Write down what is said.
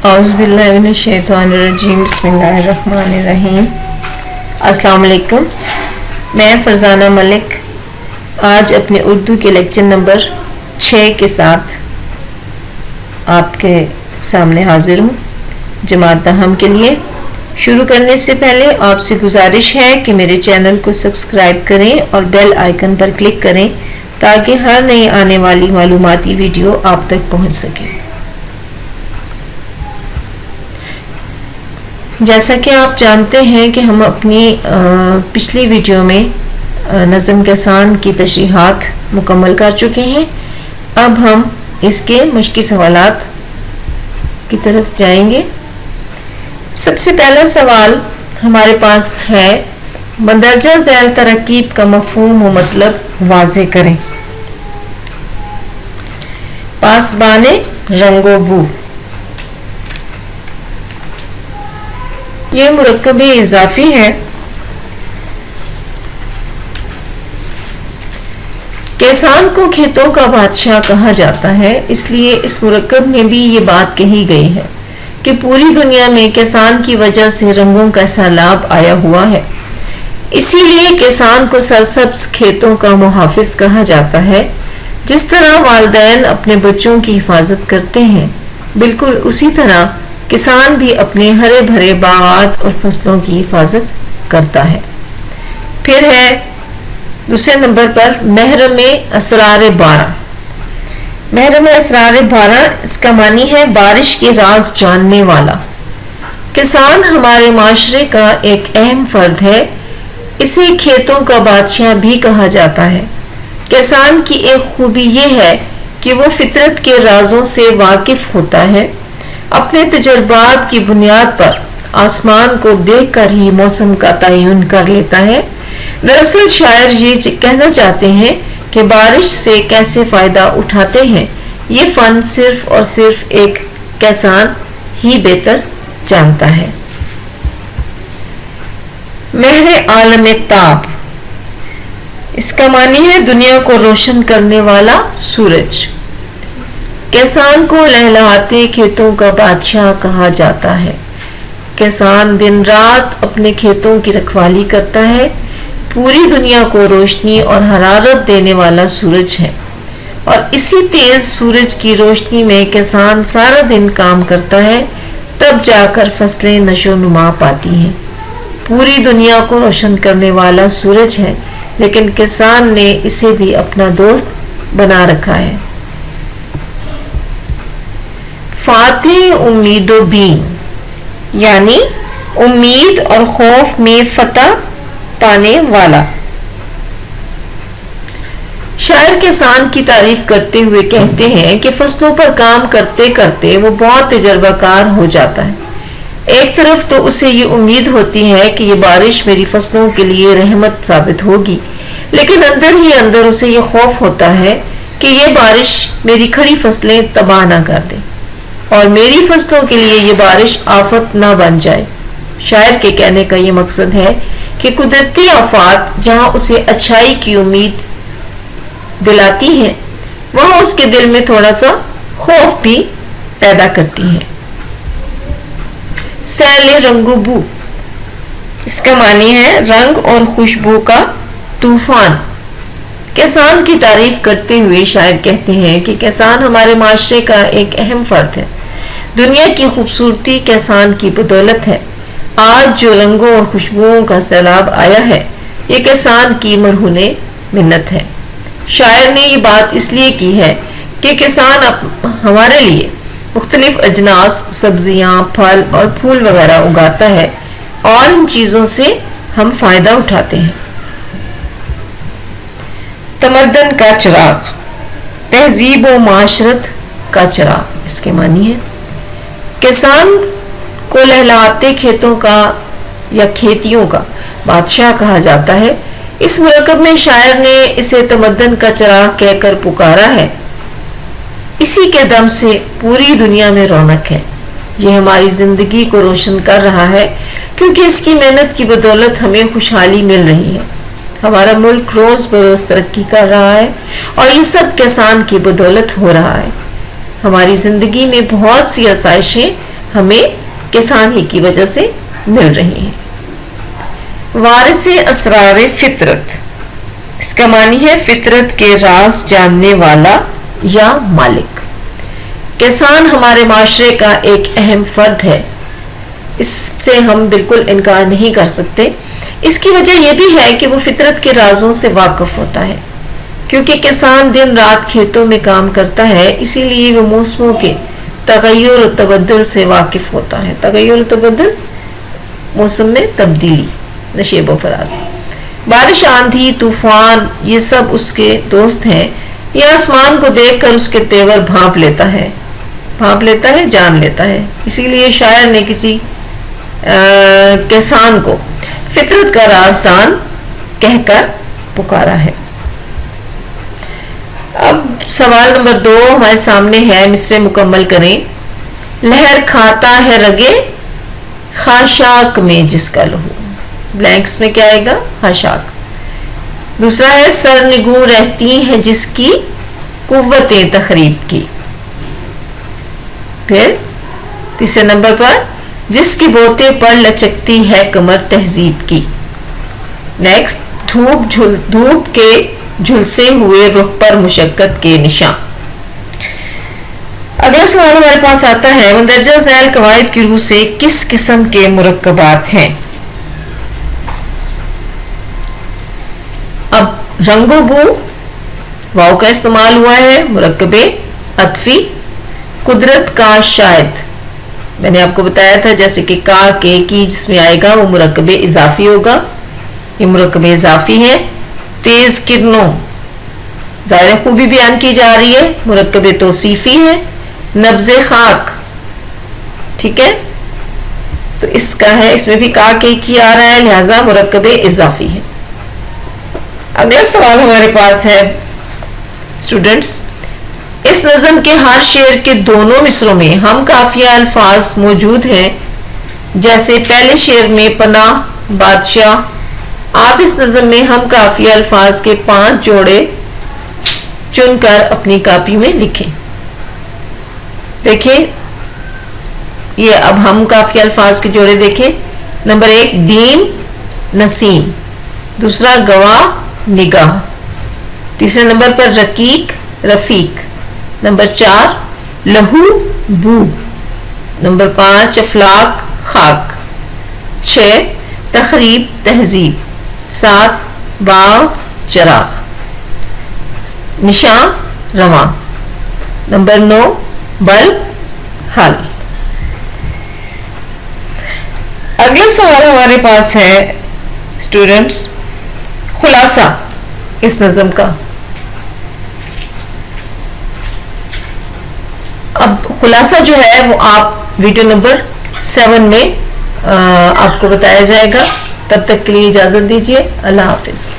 औज़ुबिल्लाहिमिनश्शैतानिर्रजीम बिस्मिल्लाहिर्रहमानिर्रहीम। अस्सलाम वालेकुम। मैं फरजाना मलिक आज अपने उर्दू के लेक्चर नंबर 6 के साथ आपके सामने हाजिर हूँ जमात दहम के लिए। शुरू करने से पहले आपसे गुजारिश है कि मेरे चैनल को सब्सक्राइब करें और बेल आइकन पर क्लिक करें ताकि हर नई आने वाली मालूमाती वीडियो आप तक पहुँच सके। जैसा कि आप जानते हैं कि हम अपनी पिछली वीडियो में नज़्म कैसान की तशरीहात मुकम्मल कर चुके हैं। अब हम इसके मश्की सवालात की तरफ जाएंगे। सबसे पहला सवाल हमारे पास है, मंदरजा ज़ैल तरकीब का मफ़हूम व मतलब वाज़े करें। पासबाने रंगो बू, ये मुरक्कब इजाफी है। कैसान को खेतों का बादशाह कहा जाता है, इसलिए इस मुरक्कब में भी ये बात कही गई है कि पूरी दुनिया में कैसान की वजह से रंगों का सैलाब आया हुआ है। इसीलिए कैसान को सरसब्ज खेतों का मुहाफिज कहा जाता है। जिस तरह वालिदैन अपने बच्चों की हिफाजत करते हैं, बिल्कुल उसी तरह किसान भी अपने हरे भरे बागात और फसलों की हिफाजत करता है। फिर है दूसरे नंबर पर महरम असरार बारा। महरम असरार बारा, इसका मानी है बारिश के राज जानने वाला। किसान हमारे माशरे का एक अहम फर्द है। इसे खेतों का बादशाह भी कहा जाता है। किसान की एक खूबी यह है कि वो फितरत के राजों से वाकिफ होता है। अपने तजुर्बात की बुनियाद पर आसमान को देखकर ही मौसम का तयन कर लेता है। दरअसल शायर ये कहना चाहते हैं कि बारिश से कैसे फायदा उठाते हैं, ये फन सिर्फ और सिर्फ एक किसान ही बेहतर जानता है। महरे आलम ताब, इसका मानी है दुनिया को रोशन करने वाला सूरज। किसान को लहलहाते खेतों का बादशाह कहा जाता है। किसान दिन रात अपने खेतों की रखवाली करता है। पूरी दुनिया को रोशनी और हरारत देने वाला सूरज है, और इसी तेज सूरज की रोशनी में किसान सारा दिन काम करता है, तब जाकर फसलें नशोनुमा पाती हैं। पूरी दुनिया को रोशन करने वाला सूरज है, लेकिन किसान ने इसे भी अपना दोस्त बना रखा है। फातिह उम्मीदो बीन, यानी उम्मीद और खौफ में फतह पाने वाला। शायर किसान की तारीफ करते हुए कहते हैं कि फसलों पर काम करते करते वो बहुत तजर्बाकार हो जाता है। एक तरफ तो उसे ये उम्मीद होती है कि ये बारिश मेरी फसलों के लिए रहमत साबित होगी, लेकिन अंदर ही अंदर उसे ये खौफ होता है कि ये बारिश मेरी खड़ी फसलें तबाह ना कर दे और मेरी फसलों के लिए ये बारिश आफत ना बन जाए। शायर के कहने का ये मकसद है कि कुदरती आफात जहां उसे अच्छाई की उम्मीद दिलाती हैं, वहां उसके दिल में थोड़ा सा खौफ भी पैदा करती हैं। सैले रंगबू, इसका मानी है रंग और खुशबू का तूफान। किसान की तारीफ करते हुए शायर कहते हैं कि किसान हमारे माशरे का एक अहम फर्द है। दुनिया की खूबसूरती किसान की बदौलत है। आज जो रंगों और खुशबुओं का सैलाब आया है, ये किसान की मरहूने मिन्नत है। शायर ने ये बात इसलिए की है कि किसान हमारे लिए मुख्तलिफ अजनास, सब्जियां, फल और फूल वगैरह उगाता है और इन चीजों से हम फायदा उठाते हैं। तमद्दन का चिराग, तहजीब व माशरत का चिराग, इसके मानी है किसान को लहलहाते खेतों का या खेतियों का बादशाह कहा जाता है। इस मुरक्कब में शायर ने इसे तमद्दन का चिराग कहकर पुकारा है। इसी के दम से पूरी दुनिया में रौनक है। ये हमारी जिंदगी को रोशन कर रहा है, क्योंकि इसकी मेहनत की बदौलत हमें खुशहाली मिल रही है। हमारा मुल्क रोज बरोज तरक्की कर रहा है और ये सब किसान की बदौलत हो रहा है। हमारी जिंदगी में बहुत सी आसाइशें ہمیں کسان ہی کی وجہ سے مل رہی ہیں. وارث اسرار فطرت، اس کا معنی ہے فطرت کے راز جاننے والا یا مالک. کسان ہمارے معاشرے کا ایک اہم فرد ہے، اس سے ہم بالکل انکار نہیں کر سکتے. اس کی وجہ یہ بھی ہے کہ وہ فطرت کے رازوں سے واقف ہوتا ہے. کیونکہ کسان دن رات کھیتوں میں کام کرتا ہے، اسی لیے وہ موسموں کے تغیر و تبدل سے واقف ہوتا ہے. تغیر و تبدل، موسم میں تبدیلی، نشیب و فراز. بارش، آندھی، طوفان یہ سب اس کے دوست ہیں. یہ آسمان کو دیکھ کر اس کے تیور بھانپ لیتا ہے، جان لیتا ہے. اسی لیے شاعر نے کسی کسان کو فطرت کا رازدان کہہ کر پکارا ہے. اب سوال نمبر 2 ہمارے سامنے ہے، مصرعے مکمل کریں. لہر کھاتا ہے رگے خاشاک میں جس کا لہو. بلینکس میں کیا آئے گا؟ خاشاک. دوسرا ہے سرنگوں رہتی ہیں جس کی قوتیں تخریب کی. پھر تیسرے نمبر پر جس کی بوتے پر لچکتی ہے کمر تہذیب کی. نیکسٹ دھوپ کے جھلسے ہوئے رخ پر مشقت کے نشان. اگلا سوال ہمارے پاس آتا ہے، مندرجہ ذیل قواعد کی روح سے کس قسم کے مرکبات ہیں؟ اب رنگ و بو، واو کا استعمال ہوا ہے. مرکب عطفی. قدرت کا شاہد، میں نے آپ کو بتایا تھا جیسے کہ کا، کے، کی جس میں آئے گا وہ مرکب اضافی ہوگا، یہ مرکب اضافی ہے. تیز کرنوں، ظاہر خوبی بیان کی جا رہی ہے، مرکب توصیفی ہے. نبض خاک، ٹھیک ہے، تو اس کا ہے، اس میں بھی کا، کے، کی آ رہا ہے، لہذا مرکب اضافی ہے. اگلا سوال ہمارے پاس ہے اسٹوڈنٹس، اس نظم کے ہر شعر کے دونوں مصروں میں ہم قافیہ الفاظ موجود ہیں. جیسے پہلے شعر میں پناہ بادشاہ. آپ اس نظم میں ہم قافیہ الفاظ کے 5 جوڑے چن کر اپنی کاپی میں لکھیں. دیکھیں یہ اب ہم قافیہ الفاظ کے جوڑے دیکھیں. نمبر 1 دین نسیم. دوسرا گواہ نگاہ. تیسرے نمبر پر رقیق رفیق. نمبر 4 لہو بو. نمبر 5 افلاک خاک. 6 تخریب تہذیب. 7 باغ چراغ. نشان رواں. نمبر 9 بل حل. اگلا سوال ہمارے پاس ہے اسٹوڈنٹس، خلاصہ اس نظم کا. اب خلاصہ جو ہے وہ آپ ویڈیو نمبر 7 میں آپ کو بتایا جائے گا. تب تک کے لیے اجازت دیجیے. اللہ حافظ.